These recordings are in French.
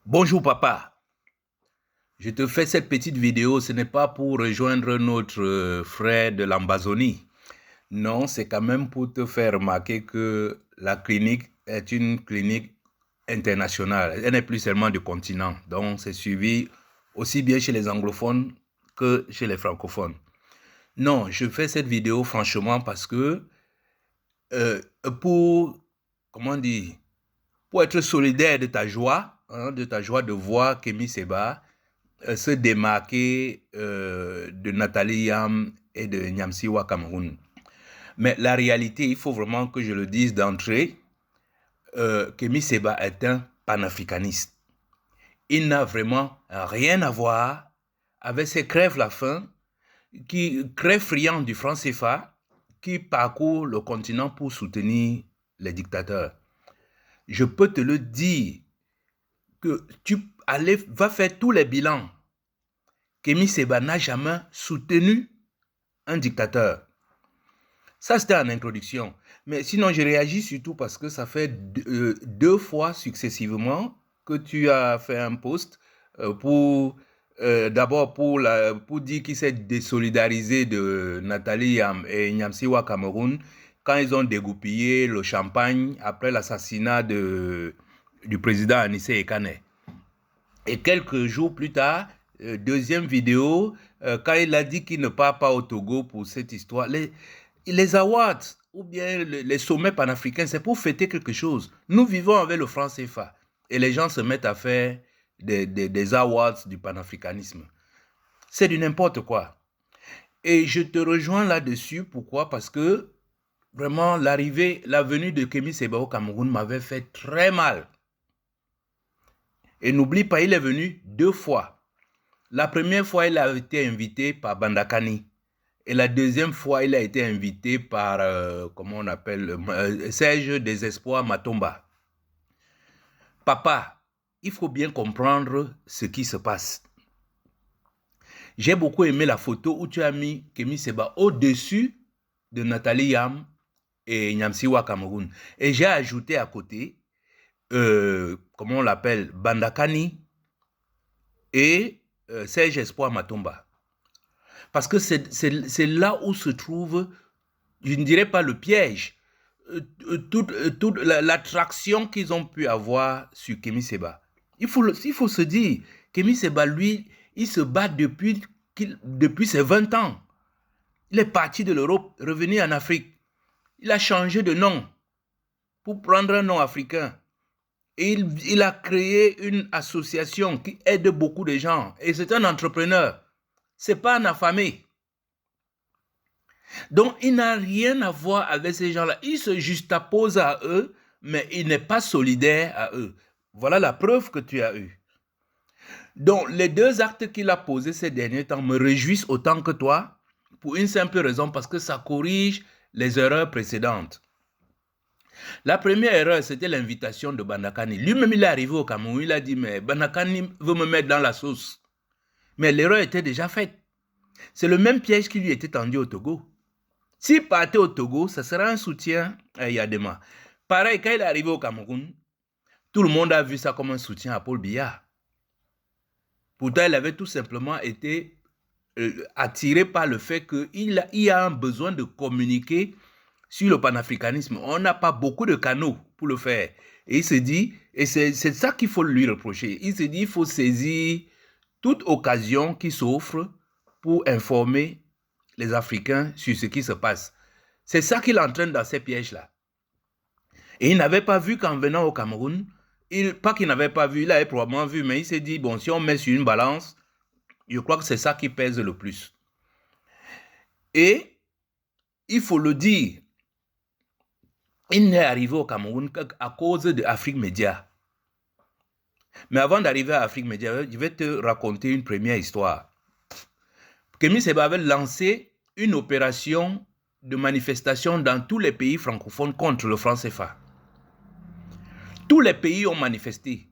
Bonjour papa, je te fais cette petite vidéo, ce n'est pas pour rejoindre notre frère de l'Ambazonie. Non, c'est quand même pour te faire remarquer que la clinique est une clinique internationale. Elle n'est plus seulement du continent. Donc, c'est suivi aussi bien chez les anglophones que chez les francophones. Non, je fais cette vidéo franchement parce que euh, pour, comment dire, pour être solidaire de ta joie de voir Kémy Séba se démarquer de Nathalie Yam et de Nyamsiwa Cameroun. Mais la réalité, il faut vraiment que je le dise d'entrée, Kémy Séba est un panafricaniste. Il n'a vraiment rien à voir avec ces crèves-la-faim, qui crèvent friands du franc CFA, qui parcourent le continent pour soutenir les dictateurs. Je peux te le dire que va faire tous les bilans. Kémy Séba n'a jamais soutenu un dictateur. Ça, c'était en introduction. Mais sinon, je réagis surtout parce que ça fait deux fois successivement que tu as fait un post pour, d'abord pour dire qu'il s'est désolidarisé de Nathalie Yam et Nyamsiwa Cameroun quand ils ont dégoupillé le champagne après l'assassinat du président Anissé Ekane. Et quelques jours plus tard, deuxième vidéo, quand il a dit qu'il ne part pas au Togo pour cette histoire, les awards ou bien les sommets panafricains, c'est pour fêter quelque chose. Nous vivons avec le franc CFA et les gens se mettent à faire des awards du panafricanisme. C'est du n'importe quoi. Et je te rejoins là-dessus. Pourquoi? Parce que vraiment, la venue de Kémy Séba au Cameroun m'avait fait très mal. Et n'oublie pas, il est venu deux fois. La première fois, il a été invité par Bandakani. Et la deuxième fois, il a été invité par, comment on appelle, Serge Désespoir Matomba. Papa, il faut bien comprendre ce qui se passe. J'ai beaucoup aimé la photo où tu as mis Kémy Séba au-dessus de Nathalie Yam et Nyamsiwa Cameroun. Et j'ai ajouté à côté, comment on l'appelle, Bandakani et Serge Espoir Matomba. Parce que c'est là où se trouve, je ne dirais pas le piège, toute l'attraction qu'ils ont pu avoir sur Kémy Séba. Il faut se dire, Kémy Séba, lui, il se bat depuis ses 20 ans. Il est parti de l'Europe, revenu en Afrique. Il a changé de nom pour prendre un nom africain. Et il a créé une association qui aide beaucoup de gens. Et c'est un entrepreneur. Ce n'est pas un affamé. Donc, il n'a rien à voir avec ces gens-là. Il se juxtapose à eux, mais il n'est pas solidaire à eux. Voilà la preuve que tu as eue. Donc, les deux actes qu'il a posés ces derniers temps me réjouissent autant que toi, pour une simple raison, parce que ça corrige les erreurs précédentes. La première erreur, c'était l'invitation de Bandakani. Lui-même, il est arrivé au Cameroun, il a dit, mais Bandakani veut me mettre dans la sauce. Mais l'erreur était déjà faite. C'est le même piège qui lui était tendu au Togo. S'il partait au Togo, ça sera un soutien à Yadema. Pareil, quand il est arrivé au Cameroun, tout le monde a vu ça comme un soutien à Paul Biya. Pourtant, il avait tout simplement été attiré par le fait qu'il y a un besoin de communiquer sur le panafricanisme. On n'a pas beaucoup de canaux pour le faire. Et il se dit, et c'est ça qu'il faut lui reprocher, il se dit qu'il faut saisir toute occasion qui s'offre pour informer les Africains sur ce qui se passe. C'est ça qui l'entraîne dans ces pièges-là. Et il n'avait pas vu qu'en venant au Cameroun, pas qu'il n'avait pas vu, il avait probablement vu, mais il s'est dit, bon, si on met sur une balance, je crois que c'est ça qui pèse le plus. Et il faut le dire, il n'est arrivé au Cameroun qu'à cause de Afrique Média. Mais avant d'arriver à Afrique Média, je vais te raconter une première histoire. Kémy Séba avait lancé une opération de manifestation dans tous les pays francophones contre le franc CFA. Tous les pays ont manifesté,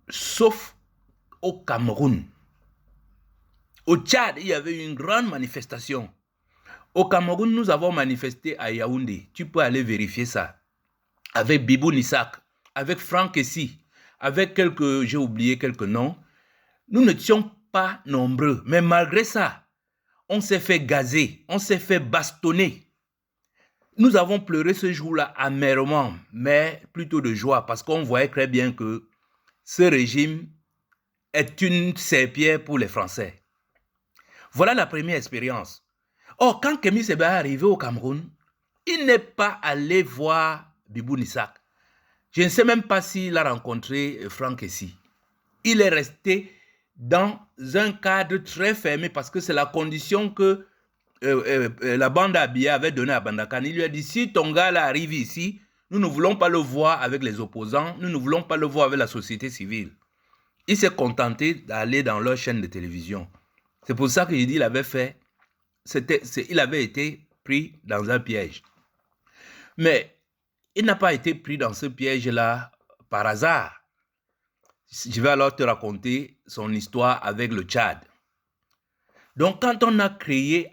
sauf au Cameroun. Au Tchad, il y avait une grande manifestation. Au Cameroun, nous avons manifesté à Yaoundé. Tu peux aller vérifier ça. Avec Bibou Nissak, avec Franck Essi, avec quelques, j'ai oublié quelques noms. Nous n'étions pas nombreux, mais malgré ça, on s'est fait gazer, on s'est fait bastonner. Nous avons pleuré ce jour-là amèrement, mais plutôt de joie, parce qu'on voyait très bien que ce régime est une serpillière pour les Français. Voilà la première expérience. Or, quand Kémy Séba est arrivé au Cameroun, il n'est pas allé voir Bibou Nissak. Je ne sais même pas s'il a rencontré Franck Essi. Il est resté dans un cadre très fermé parce que c'est la condition que la bande Abia avait donnée à Bandakane. Il lui a dit, si ton gars là arrive ici, nous ne voulons pas le voir avec les opposants, nous ne voulons pas le voir avec la société civile. Il s'est contenté d'aller dans leur chaîne de télévision. C'est pour ça que j'ai dit qu'il avait fait, il avait été pris dans un piège. Mais il n'a pas été pris dans ce piège-là par hasard. Je vais alors te raconter son histoire avec le Tchad. Donc, quand on a créé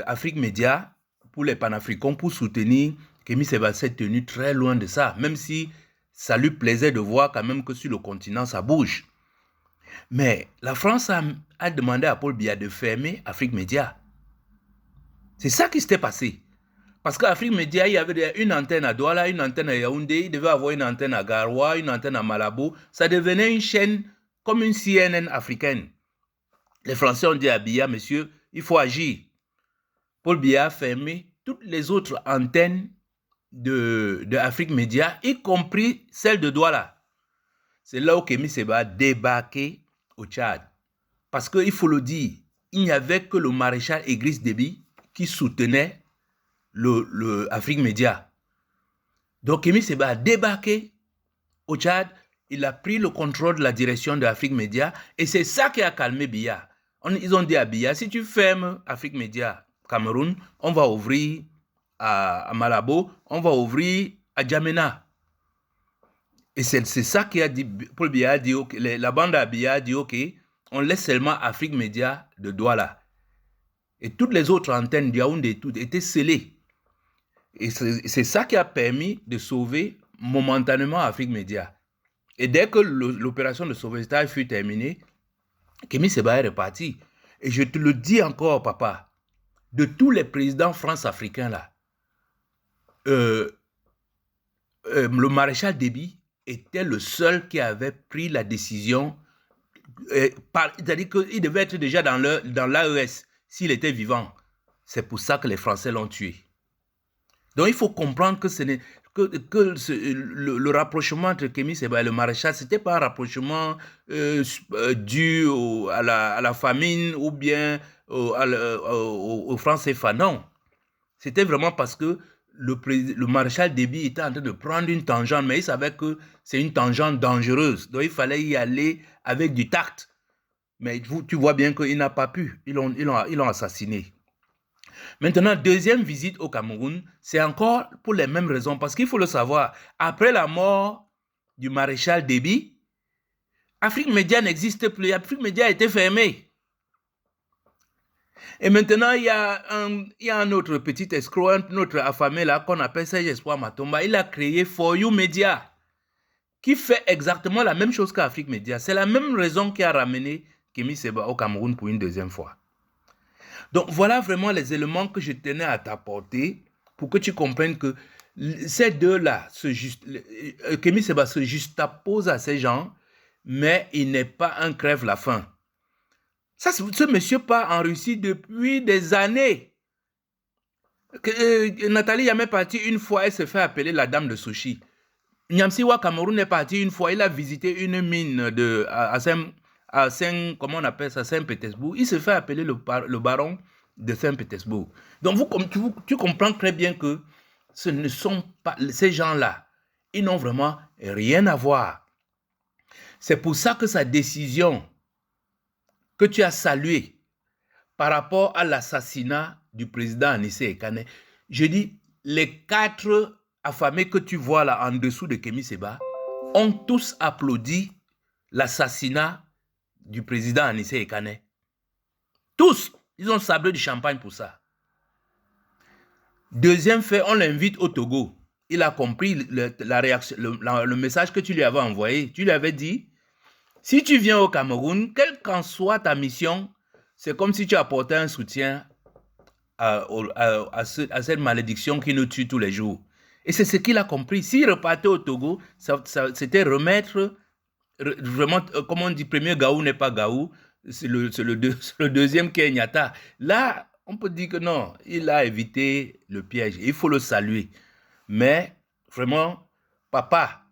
Afrique Média pour les panafricains, pour soutenir Kémy Séba s'est tenu très loin de ça, même si ça lui plaisait de voir quand même que sur le continent, ça bouge. Mais la France a demandé à Paul Biya de fermer Afrique Média. C'est ça qui s'était passé. Parce qu'Afrique Média, il y avait une antenne à Douala, une antenne à Yaoundé, il devait avoir une antenne à Garoua, une antenne à Malabo. Ça devenait une chaîne comme une CNN africaine. Les Français ont dit à Biya, monsieur, il faut agir. Paul Biya a fermé toutes les autres antennes de Afrique Média, y compris celle de Douala. C'est là où Kémy Séba a débarqué au Tchad. Parce qu'il faut le dire, il n'y avait que le maréchal Idriss Déby qui soutenait Afrique Média. Donc Kémy Séba a débarqué au Tchad, il a pris le contrôle de la direction de Afrique Média et c'est ça qui a calmé Biya. Ils ont dit à Biya, si tu fermes Afrique Média Cameroun, on va ouvrir à Malabo, on va ouvrir à Djamena. Et c'est ça qui a dit, Paul Biya a dit, okay, la bande à Biya a dit, ok, on laisse seulement Afrique Média de Douala. Et toutes les autres antennes de Yaoundé étaient scellées. Et c'est ça qui a permis de sauver momentanément Afrique Média. Et dès que l'opération de sauvetage fut terminée, Kémy Séba est reparti. Et je te le dis encore, papa, de tous les présidents france-africains là, le maréchal Déby était le seul qui avait pris la décision, c'est-à-dire qu'il devait être déjà dans l'AES s'il était vivant. C'est pour ça que les Français l'ont tué. Donc il faut comprendre que le rapprochement entre Kémy Séba et le maréchal, ce n'était pas un rapprochement dû à la famine ou bien au franc CFA, non. C'était vraiment parce que le maréchal Déby était en train de prendre une tangente, mais il savait que c'est une tangente dangereuse. Donc il fallait y aller avec du tact. Mais tu vois bien qu'il n'a pas pu. Ils l'ont assassiné. Maintenant, deuxième visite au Cameroun, c'est encore pour les mêmes raisons. Parce qu'il faut le savoir, après la mort du maréchal Déby, Afrique Média n'existe plus. Afrique Média a été fermée. Et maintenant, il y a un autre petit escroc, un autre affamé là, qu'on appelle Serge Espoir Matomba. Il a créé For You Media, qui fait exactement la même chose qu'Afrique Média. C'est la même raison qui a ramené Kémy Séba au Cameroun pour une deuxième fois. Donc, voilà vraiment les éléments que je tenais à t'apporter pour que tu comprennes que ces deux-là, Kémy Séba se juxtapose à ces gens, mais il n'est pas un crève-la-faim. Ce monsieur part en Russie depuis des années. Nathalie Yamé est partie une fois, elle se fait appeler la dame de sushi. Nyamsiwa Cameroun est parti une fois, il a visité une mine à Saint-Pétersbourg. Il se fait appeler le baron de Saint-Pétersbourg. Donc tu comprends très bien que ce ne sont pas ces gens-là. Ils n'ont vraiment rien à voir. C'est pour ça que sa décision que tu as saluée par rapport à l'assassinat du président Anissé Ekane, je dis, les 4 affamés que tu vois là en dessous de Kémy Séba ont tous applaudi l'assassinat du président Anissé Ekane. Tous, ils ont sablé du champagne pour ça. Deuxième fait, on l'invite au Togo. il a compris la réaction, le message que tu lui avais envoyé. Tu lui avais dit, si tu viens au Cameroun, quelle qu'en soit ta mission, c'est comme si tu apportais un soutien à cette malédiction qui nous tue tous les jours. Et c'est ce qu'il a compris. S'il repartait au Togo, c'était remettre, vraiment, comme on dit, premier Gaou n'est pas Gaou, c'est le deuxième Kenyatta. Là, on peut dire que non, il a évité le piège. Il faut le saluer. Mais, vraiment, papa,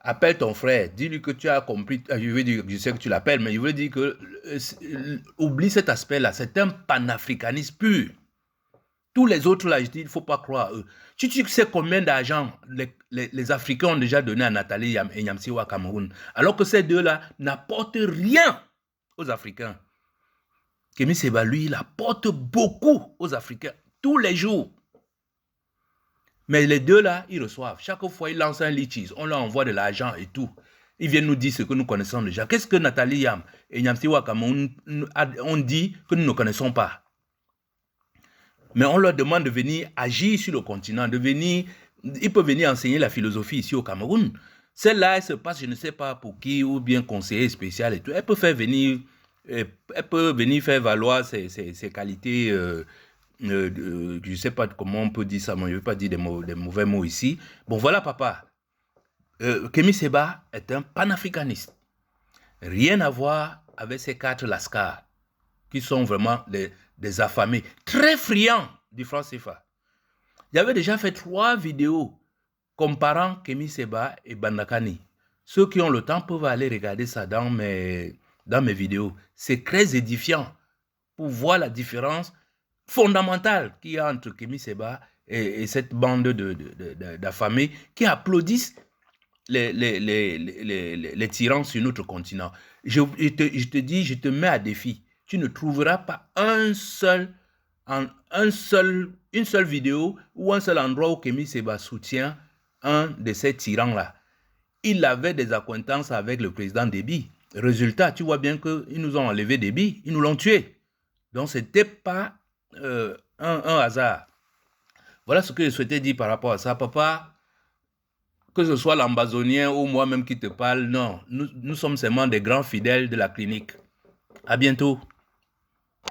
appelle ton frère, dis-lui que tu as compris. Je veux dire, je sais que tu l'appelles, mais je veux dire que oublie cet aspect-là. C'est un panafricanisme pur. Tous les autres, là, je dis, il ne faut pas croire à eux. Tu sais combien d'argent les Africains ont déjà donné à Nathalie et Nyamsiwa Cameroun, alors que ces deux-là n'apportent rien aux Africains. Kémy Séba, lui, il apporte beaucoup aux Africains, tous les jours. Mais les deux-là, ils reçoivent. Chaque fois, ils lancent un litige, on leur envoie de l'argent et tout. Ils viennent nous dire ce que nous connaissons déjà. Qu'est-ce que Nathalie Yam et Nyamsiwa Cameroun ont dit que nous ne connaissons pas? Mais on leur demande de venir agir sur le continent, ils peuvent venir enseigner la philosophie ici au Cameroun. Celle-là, elle se passe, je ne sais pas pour qui, ou bien conseiller spécial et tout. Elle peut venir faire valoir ses qualités, je ne sais pas comment on peut dire ça, mais je ne veux pas dire des mauvais mots ici. Bon, voilà, papa. Kémy Séba est un panafricaniste. Rien à voir avec ces 4 lascars qui sont vraiment des affamés, très friands du franc CFA. J'avais déjà fait 3 vidéos comparant Kémy Séba et Bandakani. Ceux qui ont le temps peuvent aller regarder ça dans mes vidéos. C'est très édifiant pour voir la différence fondamentale qu'il y a entre Kémy Séba et cette bande d'affamés qui applaudissent les tyrans sur notre continent. Je te dis, je te mets à défi. Tu ne trouveras pas une seule vidéo ou un seul endroit où Kémy Séba soutient un de ces tyrans-là. Il avait des accointances avec le président Déby. Résultat, tu vois bien qu'ils nous ont enlevé Déby, ils nous l'ont tué. Donc, ce n'était pas un hasard. Voilà ce que je souhaitais dire par rapport à ça. Papa, que ce soit l'ambazonien ou moi-même qui te parle, non, nous sommes seulement des grands fidèles de la clinique. À bientôt.